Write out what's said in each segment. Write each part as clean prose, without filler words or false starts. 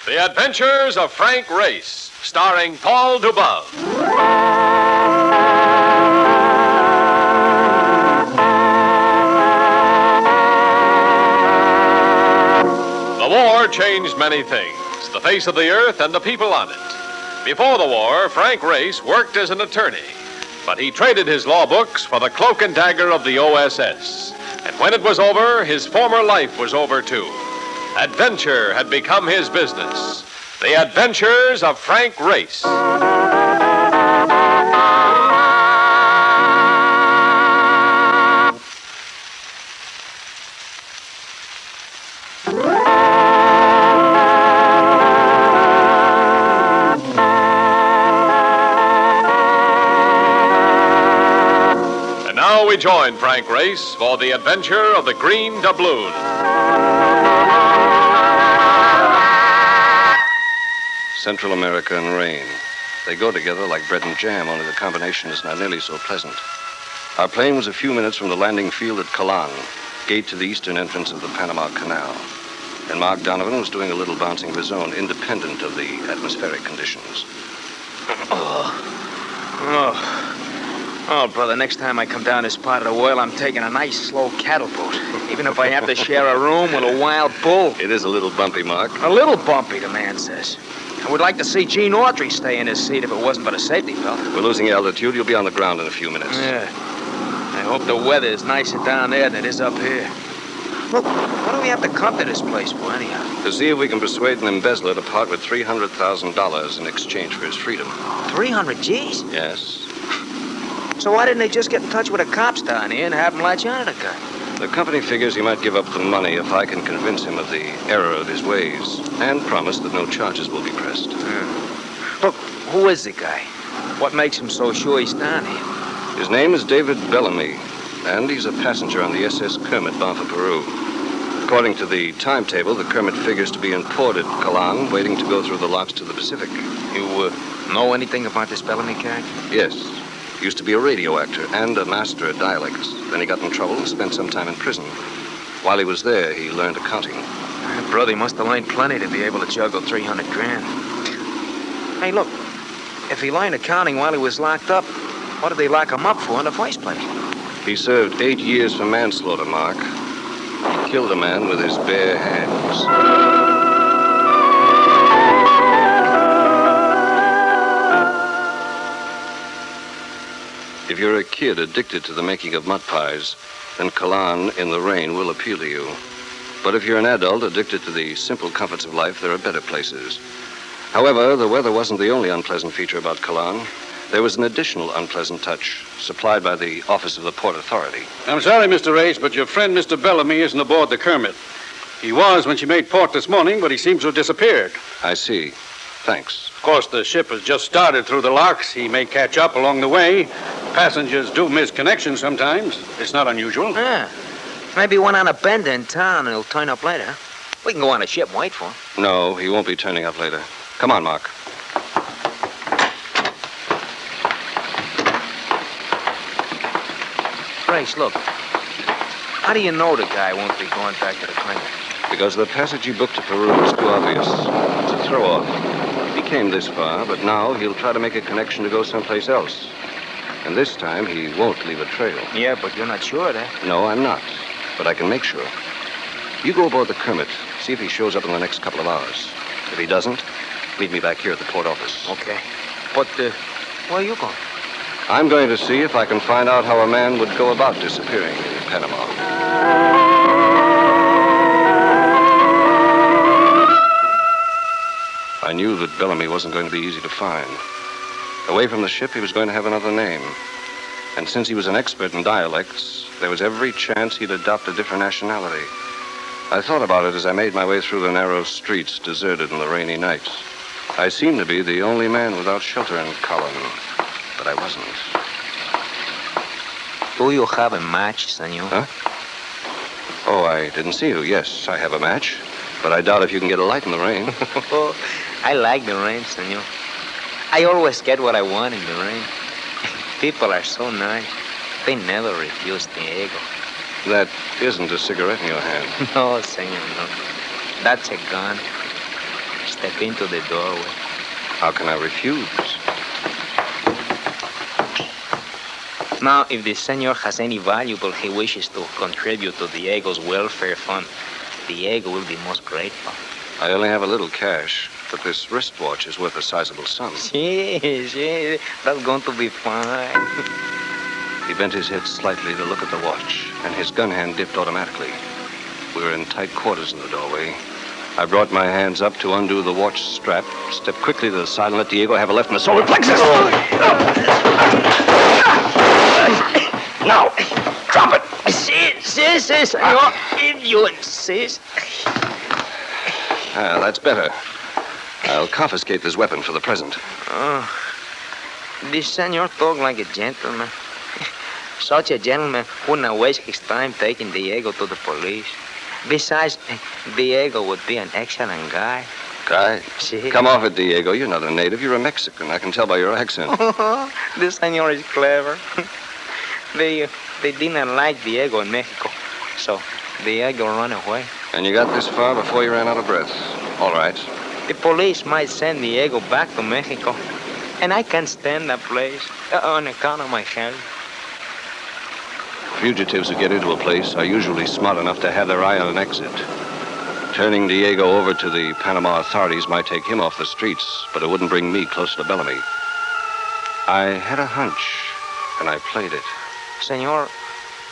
The Adventures of Frank Race, starring Paul Dubov. The war changed many things, the face of the earth and the people on it. Before the war, Frank Race worked as an attorney, but he traded his law books for the cloak and dagger of the OSS. And when it was over, his former life was over too. Adventure had become his business. The Adventures of Frank Race. And now we join Frank Race for the adventure of the Green Doubloon. Central America and rain. They go together like bread and jam, only the combination is not nearly so pleasant. Our plane was a few minutes from the landing field at Colon, gate to the eastern entrance of the Panama Canal. And Mark Donovan was doing a little bouncing of his own, independent of the atmospheric conditions. Oh, brother, next time I come down this part of the world, I'm taking a nice, slow cattle boat. Even if I have to share a room with a wild bull. It is a little bumpy, Mark. A little bumpy, the man says. I would like to see Gene Autry stay in his seat if it wasn't for the safety belt. We're losing altitude. You'll be on the ground in a few minutes. Yeah. I hope the weather is nicer down there than it is up here. Look, what do we have to come to this place for, anyhow? To see if we can persuade an embezzler to part with $300,000 in exchange for his freedom. 300 G's? Yes. So why didn't they just get in touch with the cops down here and have them latch on to the guy? The company figures he might give up the money if I can convince him of the error of his ways and promise that no charges will be pressed. Look, who is the guy? What makes him so sure he's down here? His name is David Bellamy, and he's a passenger on the SS Kermit bound for Peru. According to the timetable, the Kermit figures to be in port at Colon, waiting to go through the locks to the Pacific. You know anything about this Bellamy character? Yes. Used to be a radio actor and a master at dialects. Then he got in trouble and spent some time in prison. While he was there, he learned accounting. Brother, he must have learned plenty to be able to juggle 300 grand. Hey, look, if he learned accounting while he was locked up, what did they lock him up for in the first place? He served 8 years for manslaughter, Mark. He killed a man with his bare hands. If you're a kid addicted to the making of mud pies, then Colon in the rain will appeal to you. But if you're an adult addicted to the simple comforts of life, there are better places. However, the weather wasn't the only unpleasant feature about Colon. There was an additional unpleasant touch supplied by the Office of the Port Authority. I'm sorry, Mr. Race, but your friend, Mr. Bellamy, isn't aboard the Kermit. He was when she made port this morning, but he seems to have disappeared. I see. Thanks. Of course, the ship has just started through the locks. He may catch up along the way. Passengers do miss connections sometimes. It's not unusual. Yeah. Maybe he went on a bender in town and he'll turn up later. We can go on a ship and wait for him. No, he won't be turning up later. Come on, Mark. Grace, look. How do you know the guy won't be going back to the Kermit? Because the passage he booked to Peru was too obvious. It's a throw-off. He came this far, but now he'll try to make a connection to go someplace else. And this time, he won't leave a trail. Yeah, but you're not sure of that. No, I'm not. But I can make sure. You go aboard the Kermit. See if he shows up in the next couple of hours. If he doesn't, meet me back here at the port office. Okay. But, where are you going? I'm going to see if I can find out how a man would go about disappearing in Panama. I knew that Bellamy wasn't going to be easy to find. Away from the ship, he was going to have another name. And since he was an expert in dialects, there was every chance he'd adopt a different nationality. I thought about it as I made my way through the narrow streets, deserted in the rainy nights. I seemed to be the only man without shelter in Colon, but I wasn't. Do you have a match, senor? Huh? Oh, I didn't see you. Yes, I have a match, but I doubt if you can get a light in the rain. I like the rain, senor. I always get what I want in the rain. People are so nice. They never refuse the ego. That isn't a cigarette in your hand. No, senor, no. That's a gun. step into the doorway. How can I refuse? Now, if the senor has any valuable he wishes to contribute to Diego's welfare fund, Diego will be most grateful. I only have a little cash, but this wristwatch is worth a sizable sum. Sí, that's going to be fine. He bent his head slightly to look at the watch, and his gun hand dipped automatically. We were in tight quarters in the doorway. I brought my hands up to undo the watch strap, stepped quickly to the side, and let Diego have a left in the solar plexus. Now, drop it. Sí, senor. If you insist. That's better. I'll confiscate this weapon for the present. Oh, this senor talk like a gentleman. Such a gentleman wouldn't waste his time taking Diego to the police. Besides, Diego would be an excellent guy. Guy? Sí. Come off it, Diego. You're not a native. You're a Mexican. I can tell by your accent. This senor is clever. They didn't like Diego in Mexico, so Diego ran away. And you got this far before you ran out of breath. All right. The police might send Diego back to Mexico, and I can't stand that place on account of my health. Fugitives who get into a place are usually smart enough to have their eye on an exit. Turning Diego over to the Panama authorities might take him off the streets, but it wouldn't bring me closer to Bellamy. I had a hunch, and I played it. Senor,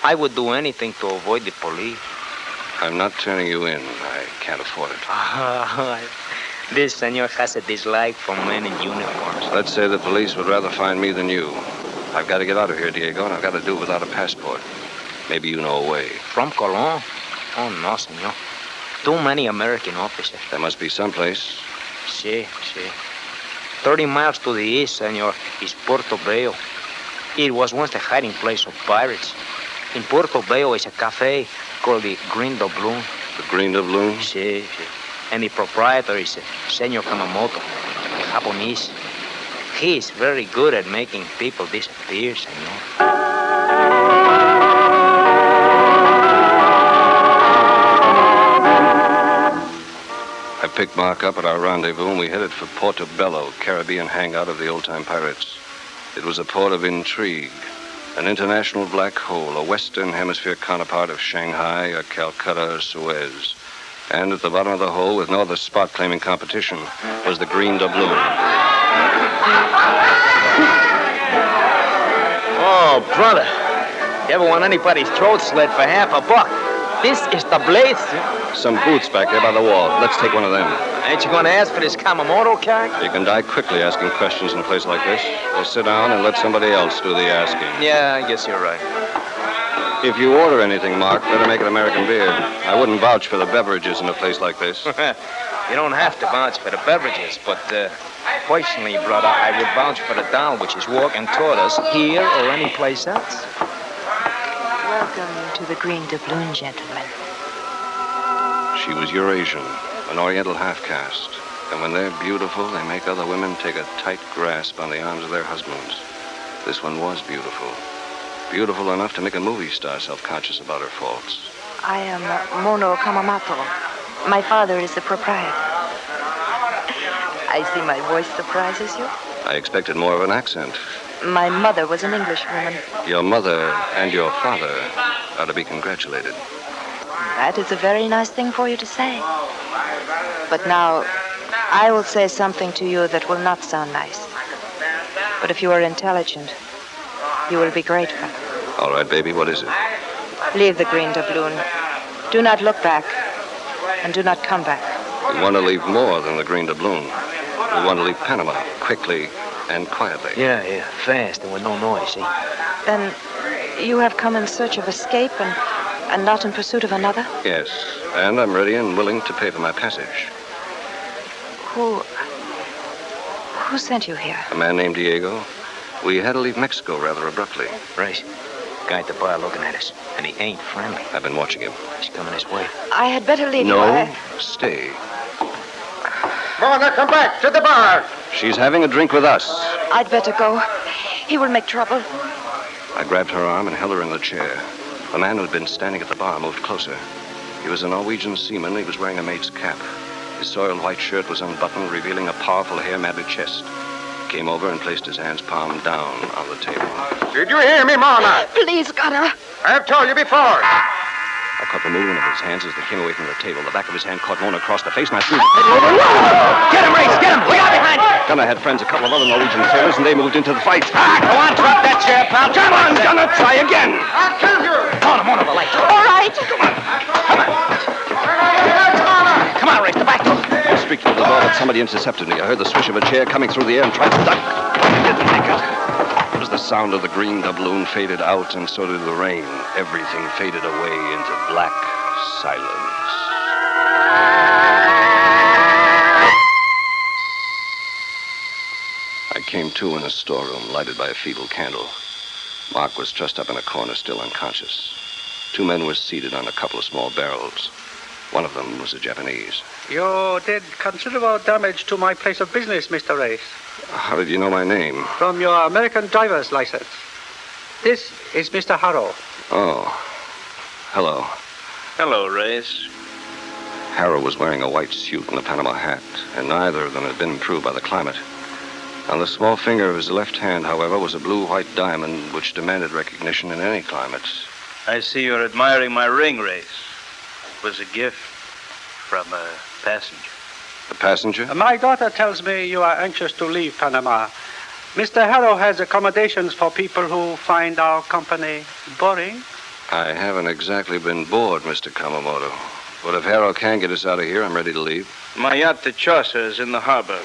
I would do anything to avoid the police. I'm not turning you in. I can't afford it. This senor has a dislike for men in uniforms. Let's say the police would rather find me than you. I've got to get out of here, Diego, and I've got to do it without a passport. Maybe you know a way. From Colón? Oh, no, senor. Too many American officers. There must be someplace. Sí. 30 miles to the east, senor, is Puerto Bello. It was once the hiding place of pirates. In Puerto Bello is a cafe called the Green Doubloon. The Green Doubloon? Sí. And the proprietor is Senor Kamamoto, a Japanese. He is very good at making people disappear, senor. I picked Mark up at our rendezvous, and we headed for Portobello, Caribbean hangout of the old-time pirates. It was a port of intrigue, an international black hole, a Western Hemisphere counterpart of Shanghai or Calcutta or Suez. And at the bottom of the hole, with no other spot-claiming competition, was the Green Doubloon. Oh, brother. You ever want anybody's throat slit for $50? This is the place. Some boots back there by the wall. Let's take one of them. Ain't you going to ask for this Kamamoto car? You can die quickly asking questions in a place like this. We'll sit down and let somebody else do the asking. Yeah, I guess you're right. If you order anything, Mark, better make it American beer. I wouldn't vouch for the beverages in a place like this. You don't have to vouch for the beverages, but personally, brother, I would vouch for the doll which is walking toward us here or any place else. Welcome to the Green Doubloon, gentlemen. She was Eurasian, an Oriental half-caste. And when they're beautiful, they make other women take a tight grasp on the arms of their husbands. This one was beautiful. Beautiful enough to make a movie star self-conscious about her faults. I am Mono Kamamoto. My father is the proprietor. I see my voice surprises you. I expected more of an accent. My mother was an Englishwoman. Your mother and your father are to be congratulated. That is a very nice thing for you to say. But now, I will say something to you that will not sound nice. But if you are intelligent, you will be grateful. All right, baby, what is it? Leave the Green Doubloon. Do not look back, and do not come back. We want to leave more than the Green Doubloon. We want to leave Panama quickly and quietly. Yeah, fast and with no noise, see? Then you have come in search of escape and not in pursuit of another? Yes, and I'm ready and willing to pay for my passage. Who sent you here? A man named Diego. We had to leave Mexico rather abruptly. Right. Guy at the bar looking at us, and he ain't friendly. I've been watching him. He's coming this way. I had better leave you. No, stay. Mona, come back to the bar. She's having a drink with us. I'd better go. He will make trouble. I grabbed her arm and held her in the chair. The man who had been standing at the bar moved closer. He was a Norwegian seaman. He was wearing a mate's cap. His soiled white shirt was unbuttoned, revealing a powerful hair-matted chest. He came over and placed his hands palm down on the table. Did you hear me, Mama? Please, Gunner. I've told you before. I caught the movement of his hands as they came away from the table. The back of his hand caught Mona across the face, and I threw Get him, Race! Get him! Look out behind you! Gunner had friends, a couple of other Norwegian sailors, and they moved into the fight. Go on, drop that chair, pal. Come on, Gunner, try again. I'll kill you. Come on, the light. All right. Come on, Race, the back door. I was speaking to the door, but somebody intercepted me. I heard the swish of a chair coming through the air and tried to duck. I didn't make it. As the sound of the Green Doubloon faded out, and so did the rain, everything faded away into black silence. I came to in a storeroom lighted by a feeble candle. Mark was trussed up in a corner, still unconscious. Two men were seated on a couple of small barrels. One of them was a Japanese. You did considerable damage to my place of business, Mr. Race, How did you know my name? from your American driver's license. This is Mr. Harrow. Oh, hello. Hello, Race. Harrow was wearing a white suit and a Panama hat, and neither of them had been improved by the climate. On the small finger of his left hand, however, was a blue-white diamond which demanded recognition in any climate. I see you're admiring my ring, Race. It was a gift from a passenger. The passenger? My daughter tells me you are anxious to leave Panama. Mr. Harrow has accommodations for people who find our company boring. I haven't exactly been bored, Mr. Kamamoto. But if Harrow can get us out of here, I'm ready to leave. My yacht, the Chaucer, is in the harbor.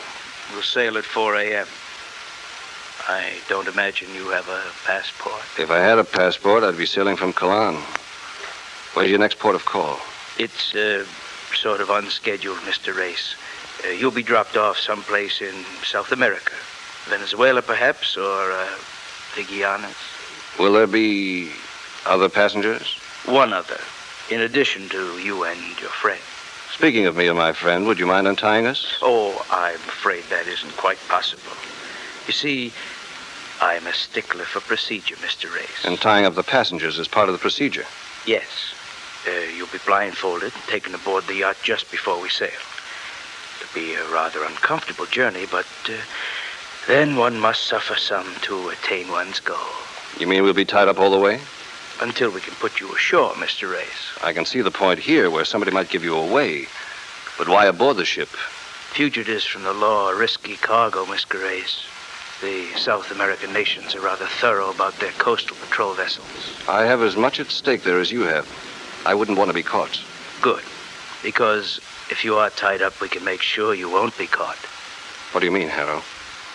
We'll sail at 4 a.m. I don't imagine you have a passport. If I had a passport, I'd be sailing from Ceylon. Where's your next port of call? It's sort of unscheduled, Mr. Race. You'll be dropped off someplace in South America. Venezuela, perhaps, or the Guianas. Will there be other passengers? One other, in addition to you and your friend. Speaking of me and my friend, would you mind untying us? Oh, I'm afraid that isn't quite possible. You see, I'm a stickler for procedure, Mr. Race. And tying up the passengers is part of the procedure. Yes. You'll be blindfolded and taken aboard the yacht just before we sail. It'll be a rather uncomfortable journey, but then one must suffer some to attain one's goal. You mean we'll be tied up all the way? Until we can put you ashore, Mr. Race. I can see the point here where somebody might give you away. But why aboard the ship? Fugitives from the law are risky cargo, Mr. Race. The South American nations are rather thorough about their coastal patrol vessels. I have as much at stake there as you have. I wouldn't want to be caught. Good. Because if you are tied up, we can make sure you won't be caught. What do you mean, Harrow?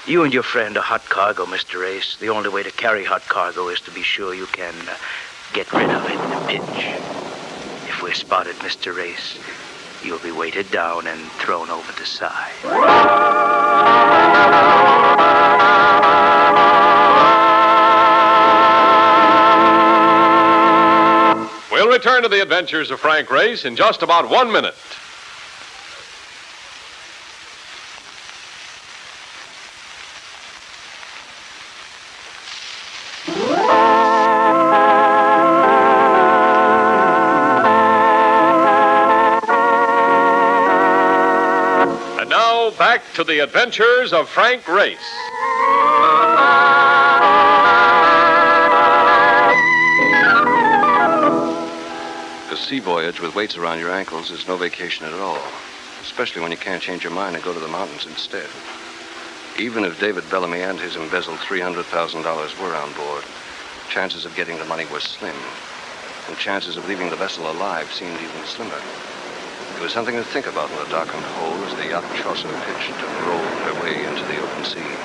You and your friend are hot cargo, Mr. Race. The only way to carry hot cargo is to be sure you can get rid of it in a pinch. If we're spotted, Mr. Race, you'll be weighted down and thrown over the side. We'll return to the adventures of Frank Race in just about 1 minute. And now, back to the adventures of Frank Race. A sea voyage with weights around your ankles is no vacation at all, especially when you can't change your mind and go to the mountains instead. Even if David Bellamy and his embezzled $300,000 were on board, chances of getting the money were slim, and chances of leaving the vessel alive seemed even slimmer. It was something to think about in the darkened hold as the yacht Chaucer pitched and rolled her way into the open sea.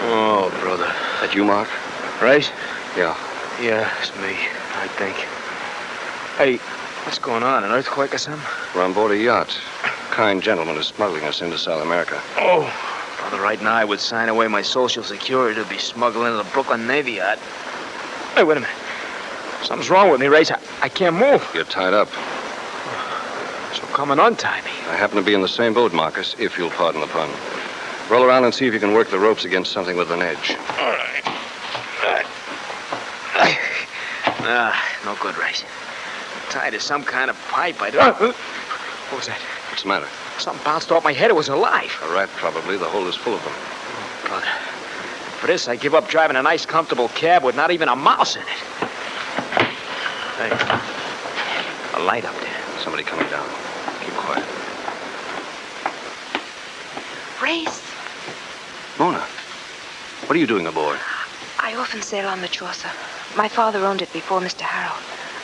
Oh, brother. That you, Mark? Race? Yeah. Yeah, it's me, I think. Hey, what's going on? An earthquake or something? We're on board a yacht. A kind gentleman is smuggling us into South America. Oh, brother, right now I would sign away my Social Security to be smuggled into the Brooklyn Navy yacht. Hey, wait a minute. Something's wrong with me, Race. I can't move. You're tied up. So come and untie me. I happen to be in the same boat, Marcus, if you'll pardon the pun. Roll around and see if you can work the ropes against something with an edge. All right. No good, Race. tied to some kind of pipe. What was that? What's the matter? Something bounced off my head. It was alive. A rat, probably. The hole is full of them. Brother, for this, I give up driving a nice, comfortable cab with not even a mouse in it. Hey, a light up there. Somebody coming down. Keep quiet. Race, Mona, what are you doing aboard? I often sail on the Chaucer. My father owned it before Mr. Harrow.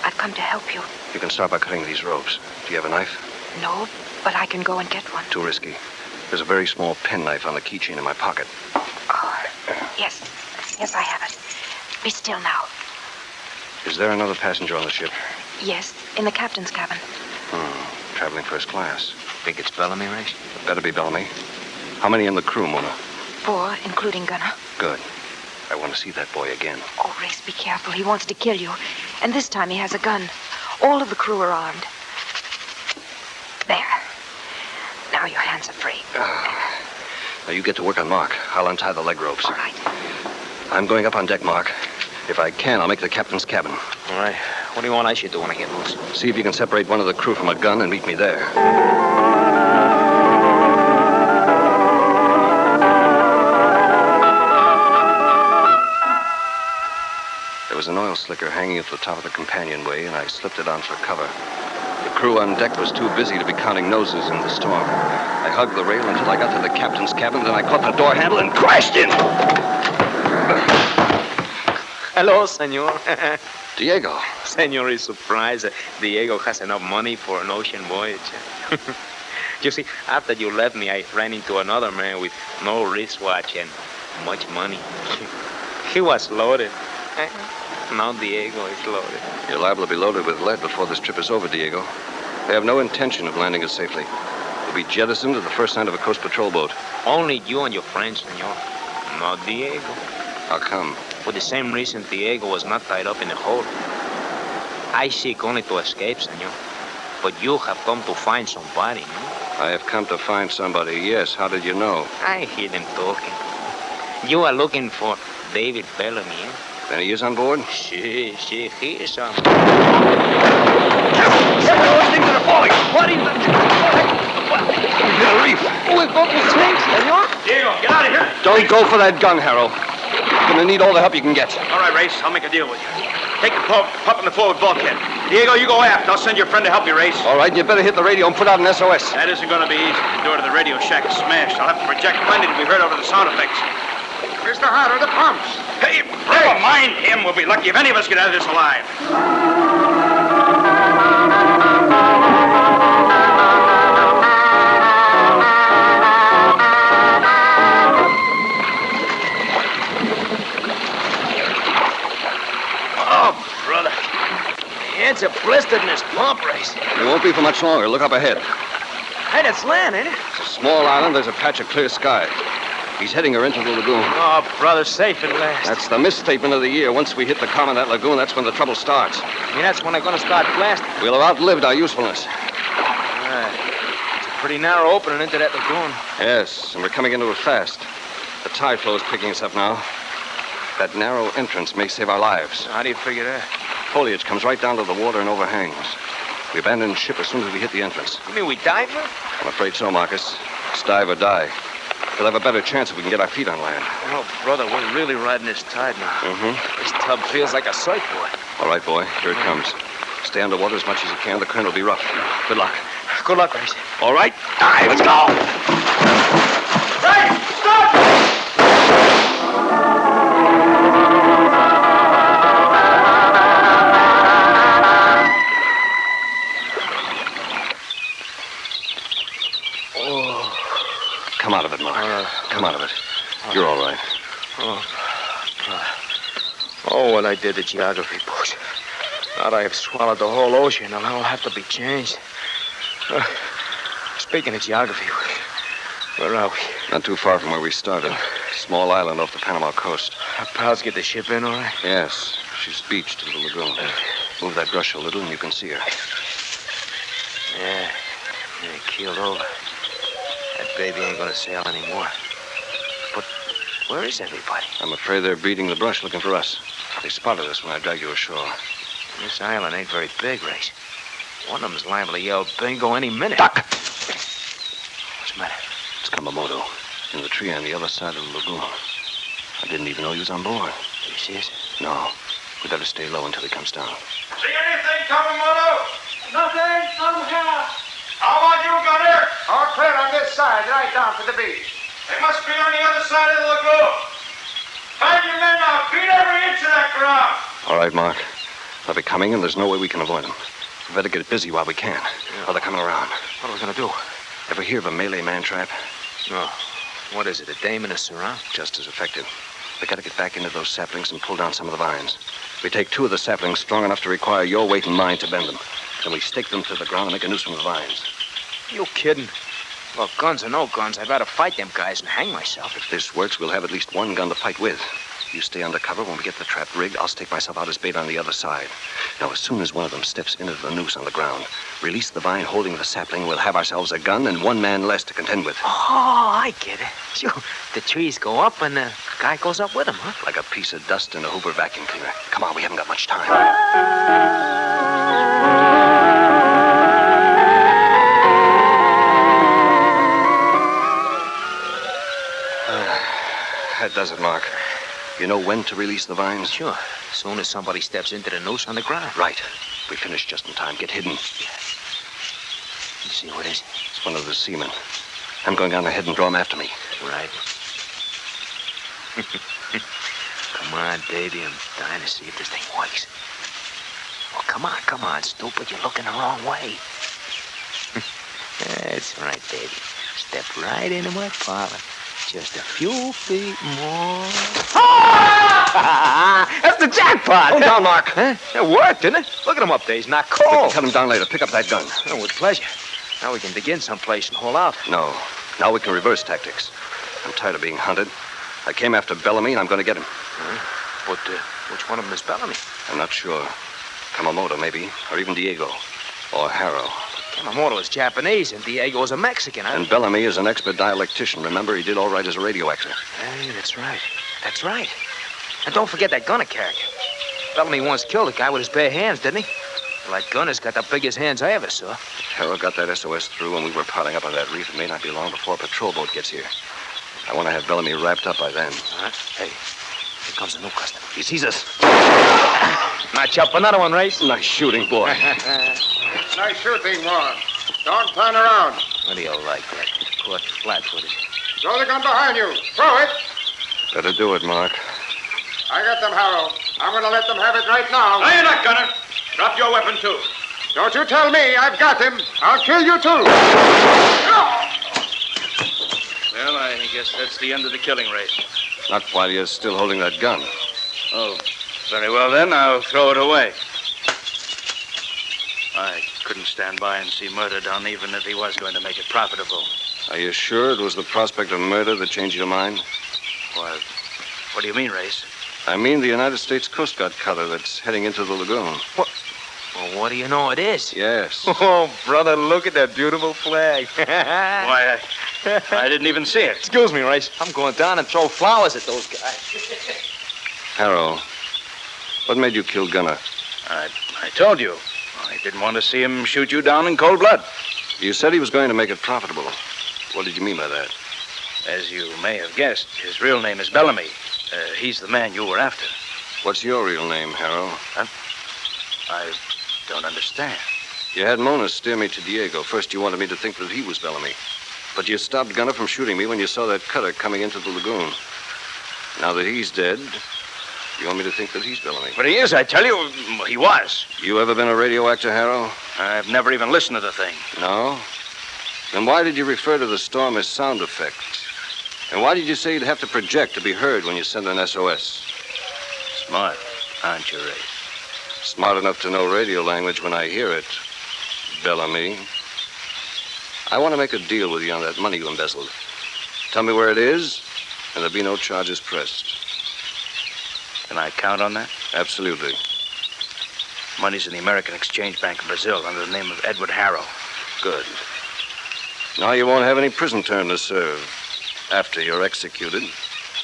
I've come to help you. You can start by cutting these ropes. Do you have a knife? No, but I can go and get one. Too risky. There's a very small penknife on the keychain in my pocket. Oh, yes. Yes, I have it. Be still now. Is there another passenger on the ship? Yes, in the captain's cabin. Traveling first class. Think it's Bellamy, Race? Better be Bellamy. How many in the crew, Mona? 4, including Gunner. Good. I want to see that boy again. Oh, Race, be careful. He wants to kill you. And this time he has a gun. All of the crew are armed. There. Now your hands are free. Now you get to work on Mark. I'll untie the leg ropes. All right. I'm going up on deck, Mark. If I can, I'll make the captain's cabin. All right. What do you want I should do when I get loose? See if you can separate one of the crew from a gun and meet me there. There was an oil slicker hanging at the top of the companionway, and I slipped it on for cover. The crew on deck was too busy to be counting noses in the storm. I hugged the rail until I got to the captain's cabin, then I caught the door handle and crashed in. Hello, senor. Diego. Senor is surprised that Diego has enough money for an ocean voyage. You see, after you left me, I ran into another man with no wristwatch and much money. He was loaded. Now Diego is loaded. You're liable to be loaded with lead before this trip is over, Diego. They have no intention of landing us safely. We'll be jettisoned at the first sign of a coast patrol boat. Only you and your friends, senor. Not Diego. How come? For the same reason Diego was not tied up in a hole. I seek only to escape, senor. But you have come to find somebody, no? I have come to find somebody, yes. How did you know? I hear them talking. You are looking for David Bellamy, eh? Then he is on board? She, he is on. Those things that are falling! What is that? We hit a reef. We're going to sink, senor. Diego, get out of here. Don't go for that gun, Harold. You're gonna need all the help you can get. All right, Race, I'll make a deal with you. Take the pup in the forward bulkhead. Diego, you go aft. I'll send your friend to help you, Race. All right, you better hit the radio and put out an SOS. That isn't going to be easy. The door to the radio shack is smashed. I'll have to project plenty to be heard over the sound effects. Mr. Harder, the pumps. Hey, never mind him. We'll be lucky if any of us get out of this alive. Oh, brother. It's a blistered in this pump, Race. It won't be for much longer. Look up ahead. Hey, that's land, ain't it? It's a small island. There's a patch of clear sky. He's heading her into the lagoon. Oh, brother, safe at last. That's the misstatement of the year. Once we hit the calm in that lagoon, that's when the trouble starts. That's when they're going to start blasting. We'll have outlived our usefulness. Right. It's a pretty narrow opening into that lagoon. Yes, and we're coming into it fast. The tide flow is picking us up now. That narrow entrance may save our lives. How do you figure that? Foliage comes right down to the water and overhangs. We abandon ship as soon as we hit the entrance. You mean we dive, man? I'm afraid so, Marcus. It's dive or die. We'll have a better chance if we can get our feet on land. Oh, brother, we're really riding this tide now. Mm-hmm. This tub feels like a surfboard. All right, boy. Here it comes. Stay underwater as much as you can. The current will be rough. Good luck. Good luck, Race. All right. Dive. Let's go. Hey, stop! Come out of it, Mark. Come out of it. You're all right. Oh, what I did to geography books. Now that I have swallowed the whole ocean, and I'll have to be changed. Speaking of geography, where are we? Not too far from where we started. Small island off the Panama coast. Our pals get the ship in, all right? Yes. She's beached to the lagoon. Move that brush a little and you can see her. Yeah, keeled over. That baby ain't gonna sail anymore. But where is everybody? I'm afraid they're beating the brush looking for us. They spotted us when I dragged you ashore. This island ain't very big, Race. One of them's liable to yell bingo any minute. Duck! What's the matter? It's Kamamoto in the tree on the other side of the lagoon. I didn't even know he was on board. You see it? No. We better stay low until he comes down. See anything, Kamamoto? Nothing. I'm here. How about you, Gunner? All clear on this side, right down to the beach. They must be on the other side of the lagoon. Find your men now. Beat every inch of that ground. All right, Mark. They'll be coming, and there's no way we can avoid them. We better get busy while we can. Or they're coming around. What are we going to do? Ever hear of a Malay man trap? No. What is it, a dame in a sarong? Just as effective. We gotta get back into those saplings and pull down some of the vines. We take 2 of the saplings strong enough to require your weight and mine to bend them. Then we stake them to the ground and make a noose from the vines. You kidding? Well, guns or no guns, I'd rather fight them guys and hang myself. If this works, we'll have at least one gun to fight with. You stay under cover. When we get the trap rigged, I'll stake myself out as bait on the other side. Now, as soon as one of them steps into the noose on the ground, release the vine holding the sapling, we'll have ourselves a gun and 1 man less to contend with. Oh, I get it. Phew. The trees go up and the guy goes up with them, huh? Like a piece of dust in a Hoover vacuum cleaner. Come on, we haven't got much time. That does it, Mark. You know when to release the vines? Sure. As soon as somebody steps into the noose on the ground. Right. We finish just in time. Get hidden. Let's see what is it. It's one of the seamen. I'm going down ahead and draw him after me. Right. Come on, baby. I'm dying to see if this thing works. Oh, come on, stupid. You're looking the wrong way. That's right, baby. Step right into my parlor. Just a few feet more. That's the jackpot! Hold down, Mark. Huh? It worked, didn't it? Look at him up there. He's not We can cold. cut him down later. Pick up that gun. Oh, with pleasure. Now we can begin someplace and hold out. No. Now we can reverse tactics. I'm tired of being hunted. I came after Bellamy, and I'm going to get him. But which one of them is Bellamy? I'm not sure. Kamamoto, maybe. Or even Diego. Or Harrow. Kamamoto is Japanese, and Diego is a Mexican. And Bellamy is an expert dialectician. Remember, he did all right as a radio actor. Hey, that's right. That's right. And don't forget that Gunner character. Bellamy once killed a guy with his bare hands, didn't he? Well, that Gunner's got the biggest hands I ever saw. Harrow got that SOS through when we were piling up on that reef. It may not be long before a patrol boat gets here. I want to have Bellamy wrapped up by then. All right. Hey, here comes a new customer. He sees us. Notch up another one, Race. Nice shooting, boy. Nice shooting, Warren. Don't turn around. What do you like, that? Caught flat-footed. Throw the gun behind you. Throw it. Better do it, Mark. I got them, Harrow. I'm going to let them have it right now. No, you're not, Gunner. Drop your weapon, too. Don't you tell me. I've got him. I'll kill you, too. Well, I guess that's the end of the killing race. Not while you're still holding that gun. Oh, very well then. I'll throw it away. I couldn't stand by and see murder done, even if he was going to make it profitable. Are you sure it was the prospect of murder that changed your mind? Why, what do you mean, Race? I mean the United States Coast Guard cutter that's heading into the lagoon. Well, what do you know it is? Yes. Oh, brother, look at that beautiful flag. Why, I didn't even see it. Excuse me, Race. I'm going down and throw flowers at those guys. Harrow, what made you kill Gunner? I told you. I didn't want to see him shoot you down in cold blood. You said he was going to make it profitable. What did you mean by that? As you may have guessed, his real name is Bellamy. He's the man you were after. What's your real name, Harrow? I don't understand. You had Mona steer me to Diego. First, you wanted me to think that he was Bellamy. But you stopped Gunner from shooting me when you saw that cutter coming into the lagoon. Now that he's dead, you want me to think that he's Bellamy. But he is, I tell you. He was. You ever been a radio actor, Harrow? I've never even listened to the thing. No? Then why did you refer to the storm as sound effect? And why did you say you'd have to project to be heard when you send an SOS? Smart, aren't you, Ray? Smart enough to know radio language when I hear it, Bellamy. I want to make a deal with you on that money you embezzled. Tell me where it is, and there'll be no charges pressed. Can I count on that? Absolutely. Money's in the American Exchange Bank of Brazil under the name of Edward Harrow. Good. Now you won't have any prison term to serve after you're executed.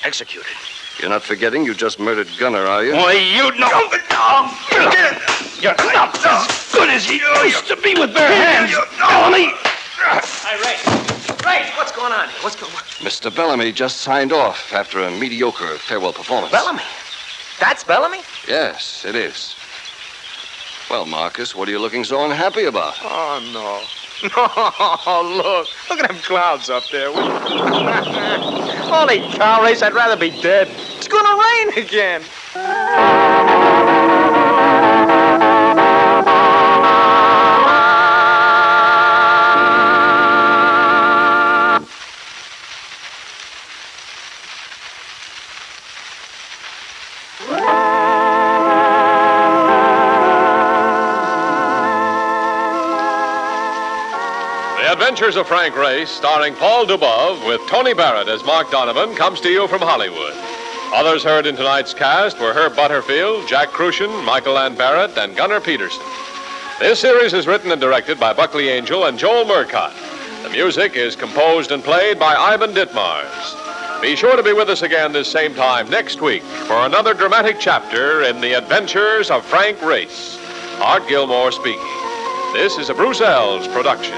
Executed? You're not forgetting you just murdered Gunner, are you? Why, you know. You're not as good as you used to be with bare hands, Bellamy. Hey, Ray, what's going on here? What's going on? Mr. Bellamy just signed off after a mediocre farewell performance. Bellamy? That's Bellamy? Yes, it is. Well, Marcus, what are you looking so unhappy about? Oh, no. No, look at them clouds up there. Holy cow, Race, I'd rather be dead. It's gonna rain again. The Adventures of Frank Race, starring Paul Dubov with Tony Barrett as Mark Donovan, comes to you from Hollywood. Others heard in tonight's cast were Herb Butterfield, Jack Crucian, Michael Ann Barrett, and Gunnar Peterson. This series is written and directed by Buckley Angel and Joel Murcott. The music is composed and played by Ivan Ditmars. Be sure to be with us again this same time next week for another dramatic chapter in the Adventures of Frank Race. Art Gilmore speaking. This is a Bruce Ells production.